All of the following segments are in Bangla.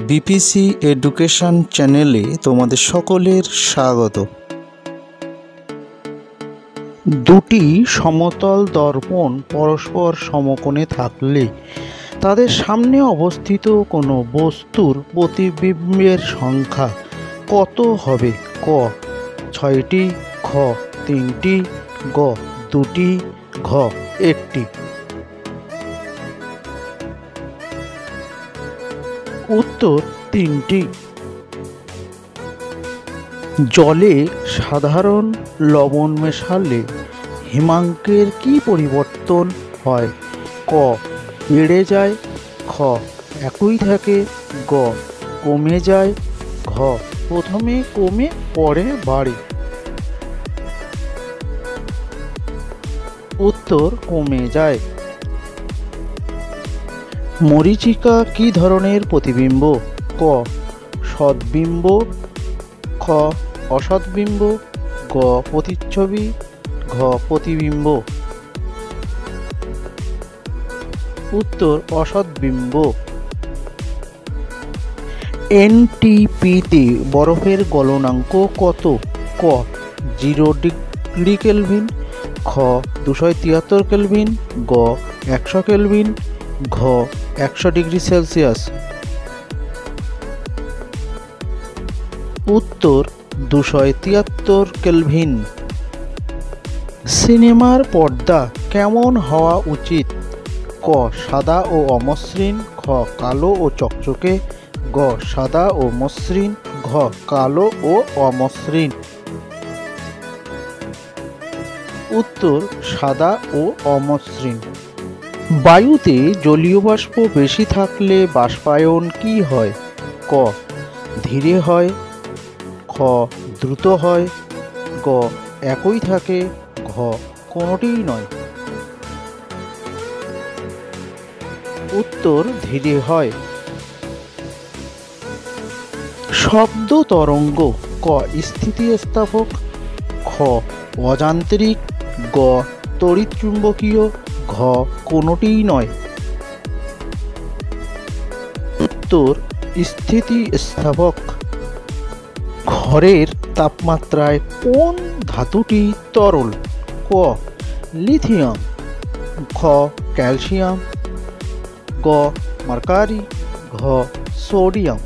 বিপিসি এডুকেশন চ্যানেলে তোমাদের সকলের স্বাগত। দুটি সমতল দর্পণ পরস্পর সমকোণে থাকলে তাদের সামনে অবস্থিত কোনো বস্তুর প্রতিবিম্বের সংখ্যা কত হবে? ক 6টি, খ 3টি, গ 2টি, ঘ 1টি। উত্তর 3টি। জলে সাধারণ লবণ মেশালে হিমাঙ্কের কি পরিবর্তন হয়? ক বেড়ে যায়, খ একই থাকে, গ কমে যায়, ঘ প্রথমে কমে পরে বাড়ে। উত্তর কমে যায়। মরীচিকা কি ধরনের প্রতিবিম্ব? ক সদ্বিম্ব, খ অসদ্বিম্ব, গ প্রতিচ্ছবি, ঘ প্রতিবিম্ব। উত্তর অসদ্বিম্ব। এনটিপিতে বরফের গলনাঙ্ক কত? ক 0 ডিগ্রি কেলভিন, খ 273 কেলভিন, গ 100 কেলভিন, ঘ 100 ডিগ্রি সেলসিয়াস। উত্তর 273 কেলভিন। সিনেমার পর্দা কেমন হওয়া উচিত? ক সাদা ও অমসৃণ, খ কালো ও চকচকে, গ সাদা ও মসৃণ, ঘ কালো ও অমসৃণ। উত্তর সাদা ও অমসৃণ। বায়ুতে জলীয় বাষ্প বেশি থাকলে বাষ্পায়ন কি হয়? ক ধীরে হয়, খ দ্রুত হয়, গ একই থাকে, ঘ কোনোটিই নয়। উত্তর ধীরে হয়। শব্দ তরঙ্গ ক স্থিতিস্থাপক, খ অযান্ত্রিক, গ তড়িৎচুম্বকীয়, ঘ কোনোটিই নয়। উত্তর স্থিতিস্থাপক। ঘরের তাপমাত্রায় কোন ধাতুটি তরল? ক লিথিয়াম, খ ক্যালসিয়াম, গ মার্কারি, ঘ সোডিয়াম।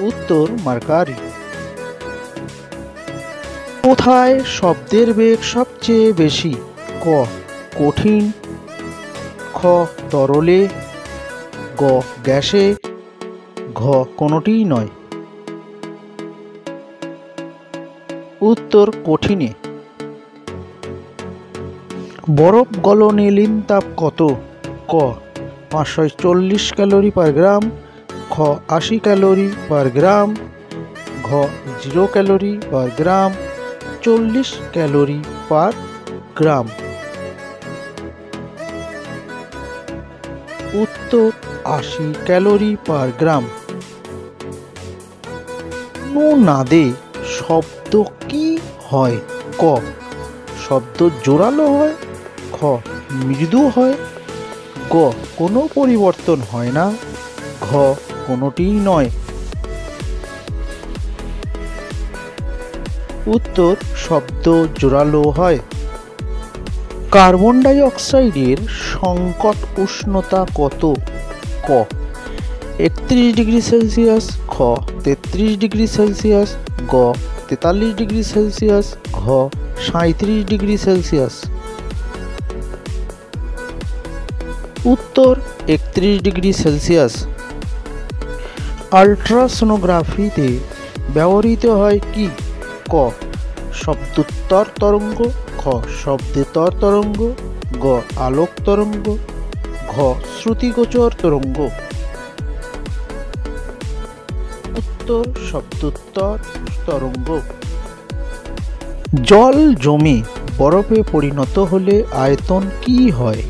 উত্তর মার্কারি। কোথায় শব্দের বেগ সবচেয়ে বেশি? ক কঠিন, খ তরলে, গ গ্যাসে, ঘ কোনোটিই নয়। উত্তর কঠিনে। বরফ গলনের তাপ কত? ক 540 ক্যালোরি পার গ্রাম, খ 80 ক্যালোরি পার গ্রাম, ঘ 0 ক্যালোরি পার গ্রাম, 40 ক্যালোরি পার গ্রাম। উত্তর 80 ক্যালোরি পার গ্রাম। নাদে শব্দ কি হয়? ক শব্দ জোরালো হয়, খ মৃদু হয়, গ কোনো পরিবর্তন হয় না, ঘ কোনোটিই নয়। উত্তর শব্দ জোরালো হয়। কার্বন ডাই অক্সাইডের সংকট উষ্ণতা কত? ক 31 ডিগ্রি সেলসিয়াস, খ 33 ডিগ্রি সেলসিয়াস, গ 43 ডিগ্রি সেলসিয়াস, ঘ 37 ডিগ্রি সেলসিয়াস। উত্তর 31 ডিগ্রি সেলসিয়াস। আল্ট্রাসোনোগ্রাফিতে ব্যবহৃত হয় কি? ক শব্দোত্তর তরঙ্গ, খ শব্দেতর তরঙ্গ, গ আলোক তরঙ্গ, ঘ শ্রুতিগোচর তরঙ্গ। উত্তর শব্দোত্তর তরঙ্গ। জল জমে বরফে পরিণত হলে আয়তন কি হয়?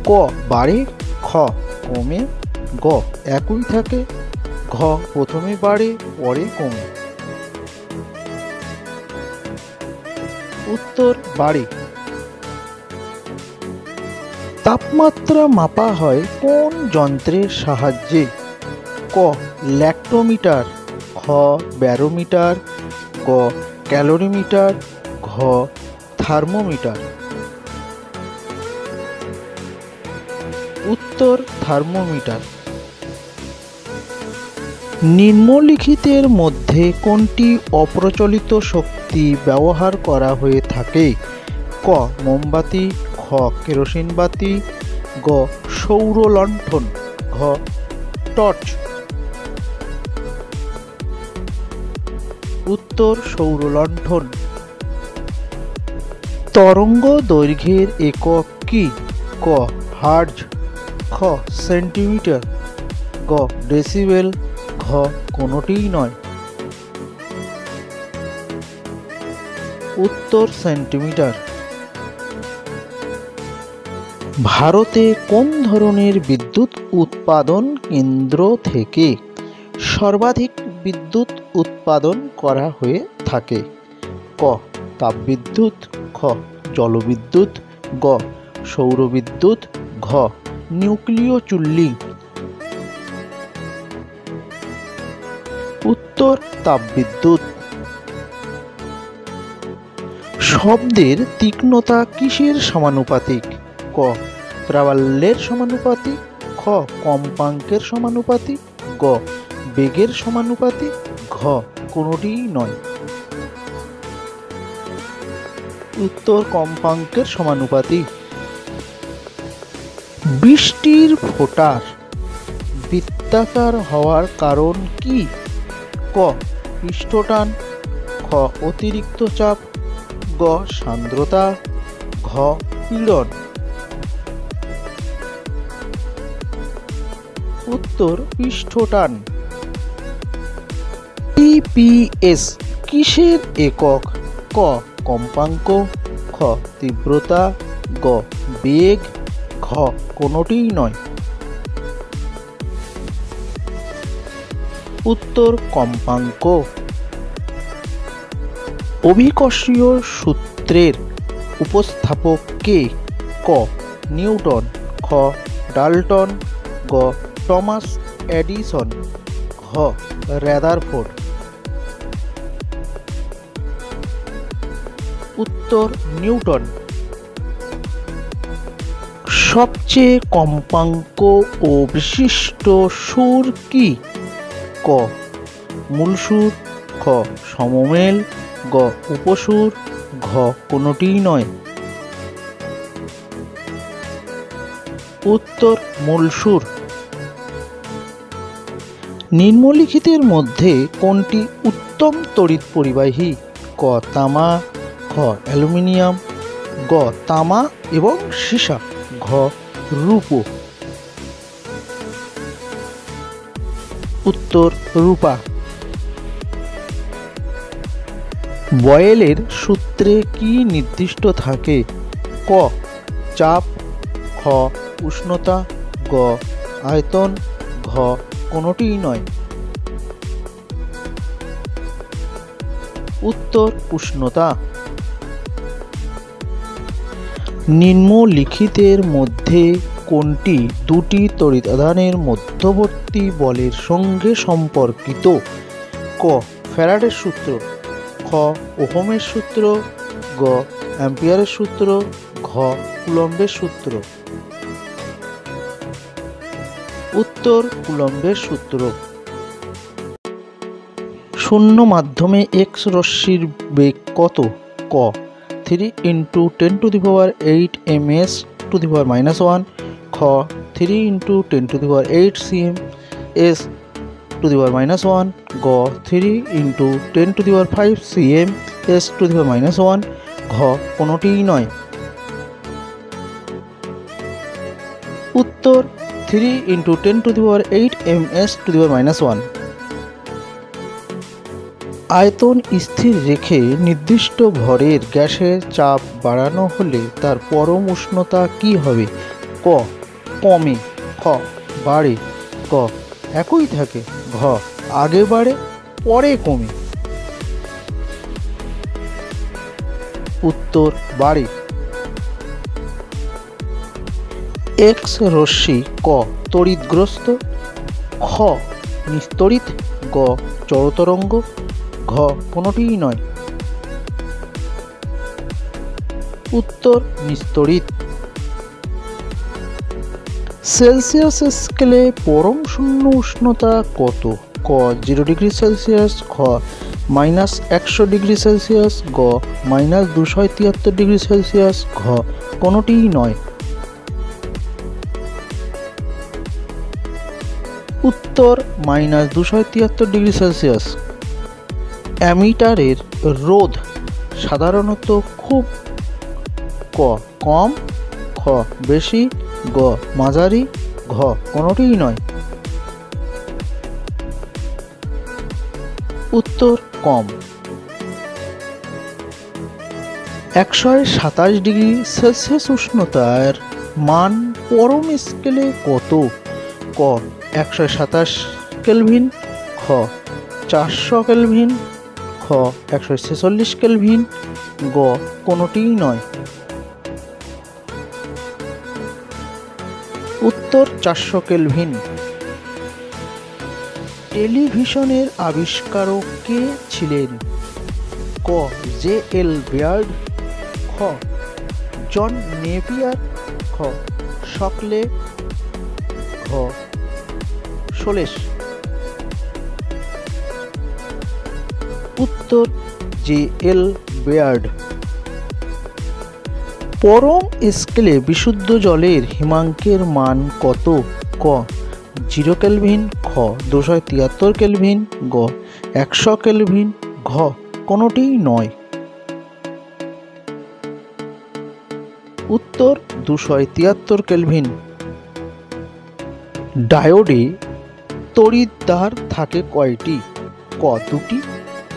ক বাড়ে, খ কমে, গ একই থাকে, ঘ প্রথমে বাড়ে পরে কমে। উত্তর বাড়ে। তাপমাত্রা মাপা হয় কোন যন্ত্রের সাহায্যে? ক ল্যাক্টোমিটার, খ ব্যারোমিটার, গ ক্যালোরিমিটার, ঘ থার্মোমিটার। উত্তর থার্মোমিটার। নিম্নলিখিতের মধ্যে কোনটি অপ্রচলিত শক্তি ব্যবহার করা হয়ে থাকে? ক মোমবাতি, খ কেরোসিন বাতি, গ সৌর লণ্ঠন, ঘ টর্চ। উত্তর সৌর লণ্ঠন। তরঙ্গ দৈর্ঘ্যের একক কি? ক হার্জ, খ সেন্টিমিটার, গ ডেসিবেল, ঘ কোনোটিই নয়। উত্তর সেন্টিমিটার। ভারতে কোন ধরনের বিদ্যুৎ উৎপাদন কেন্দ্র থেকে সর্বাধিক বিদ্যুৎ উৎপাদন করা হয়ে থাকে? ক তাপবিদ্যুৎ, খ জলবিদ্যুৎ, গ সৌরবিদ্যুৎ, ঘ নিউক্লিয় চুল্লি। উত্তর তাপবিদ্যুৎ। শব্দের তীক্ষ্ণতা কিসের সমানুপাতিক? ক প্রাবল্যের সমানুপাতিক, খ কম্পাঙ্কের সমানুপাতিক, গ বেগের সমানুপাতিক, ঘ কোনোটিই নয়। উত্তর কম্পাঙ্কের সমানুপাতিক। বৃষ্টির ফোঁটার বৃত্তাকার হওয়ার কারণ কি? ক পৃষ্ঠটান, খ অতিরিক্ত চাপ, গ সান্দ্রতা, ঘ পীড়ন। উত্তর পৃষ্ঠটান। টিপিএস কিসের একক? ক কম্পাঙ্ক, খ তীব্রতা, গ বেগ, ঘ কোনোটিই নয়। উত্তর কম্পাঙ্ক। অভিকর্ষীয় সূত্রের উপস্থাপক কে? ক নিউটন, খ ডাল্টন, গ টমাস এডিসন, ঘ রাদারফোর্ড। উত্তর নিউটন। সবচেয়ে কম্পাঙ্ক ও বিশিষ্ট সুর কি? ক মূল সুর, খ সমমেল, গ উপসুর, ঘ কোনোটিই নয়। উত্তর মূল সুর। নিম্নলিখিতের মধ্যে কোনটি উত্তম তড়িৎ পরিবাহী? ক তামা, খ অ্যালুমিনিয়াম, গ তামা এবং সীসা, ঘ রূপো। উত্তর রূপা। বয়েলের সূত্রে কি নির্দিষ্ট থাকে? ক চাপ, খ উষ্ণতা, গ আয়তন, ঘ কোনোটিই নয়। উত্তর উষ্ণতা। নিম্নলিখিতের মধ্যে কোনটি দুটি তড়িৎ আধানের মধ্যবর্তী বলের সঙ্গে সম্পর্কিত? ক ফ্যারাডের সূত্র, খ ওহমের সূত্র, গ অ্যাম্পিয়ারের সূত্র, ঘ কুলম্বের সূত্র। উত্তর কুলম্বের সূত্র। শূন্য মাধ্যমে এক্স রশ্মির বেগ কত? ক 3 × 10⁸ ms⁻⁻1, খ 3 × 10⁸ cms⁻⁻1, গ 3 × 10⁵ cms⁻⁻1, ঘ কোনোটিই নয়। উত্তর 3 × 10⁸ ms⁻⁻1। আয়তন স্থির রেখে নির্দিষ্ট ভরের গ্যাসের চাপ বাড়ানো হলে তার পরম উষ্ণতা কী হবে? ক কমে, খ বাড়ে, গ একই থাকে, ঘ আগে বাড়ে পরে কমে। উত্তর বাড়ে। এক্স রশ্মি ক তড়িৎগ্রস্ত, খ নিস্তড়িত, গ জড়তরঙ্গ, ঘ কোনোটিই নয়। উত্তর নিস্তড়িত। সেলসিয়াস স্কেলে পরম শূন্য উষ্ণতা কত? ক 0 ডিগ্রি সেলসিয়াস, খ -100 ডিগ্রি সেলসিয়াস, গ -273 ডিগ্রি সেলসিয়াস, ঘ কোনোটিই নয়। উত্তর -273 ডিগ্রি সেলসিয়াস। অ্যামিটারের রোধ সাধারণত খুব ক কম, খ বেশি, গ মাঝারি, ঘ কোনোটিই নয়। উত্তর কম। 127 ডিগ্রি সেলসিয়াস উষ্ণতার মান পরম স্কেলে কত? ক 127 কেলভিন, খ 400 কেলভিন, খ 146 কেলভিন, গ কোনোটিই নয়। উত্তর 400 কেলভিন। টেলিভিশনের আবিষ্কারক কে ছিলেন? ক জে.এল. বেয়ার্ড, খ জন নেপিয়ার, খ শকলে, ঘ সোলেস। উত্তর জে.এল. বেয়ার্ড। পরম স্কেলে বিশুদ্ধ জলের হিমাঙ্কের মান কত? ক 0 কেলভিন, খ 273 কেলভিন, গ 100 কেলভিন, ঘ কোনোটিই নয়। উত্তর 273 কেলভিন। ডায়োডে তড়িৎদ্বার থাকে কয়টি? ক 2টি,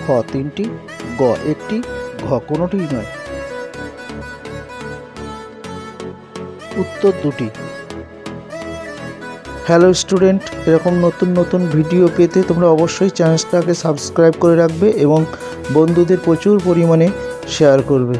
খ 3টি, গ 1টি, ঘ কোনোটিই নয়। উত্তর 2টি। হ্যালো স্টুডেন্ট, এরকম নতুন নতুন ভিডিও পেতে তোমরা অবশ্যই চ্যানেলটাকে সাবস্ক্রাইব করে রাখবে এবং বন্ধুদের প্রচুর পরিমাণে শেয়ার করবে।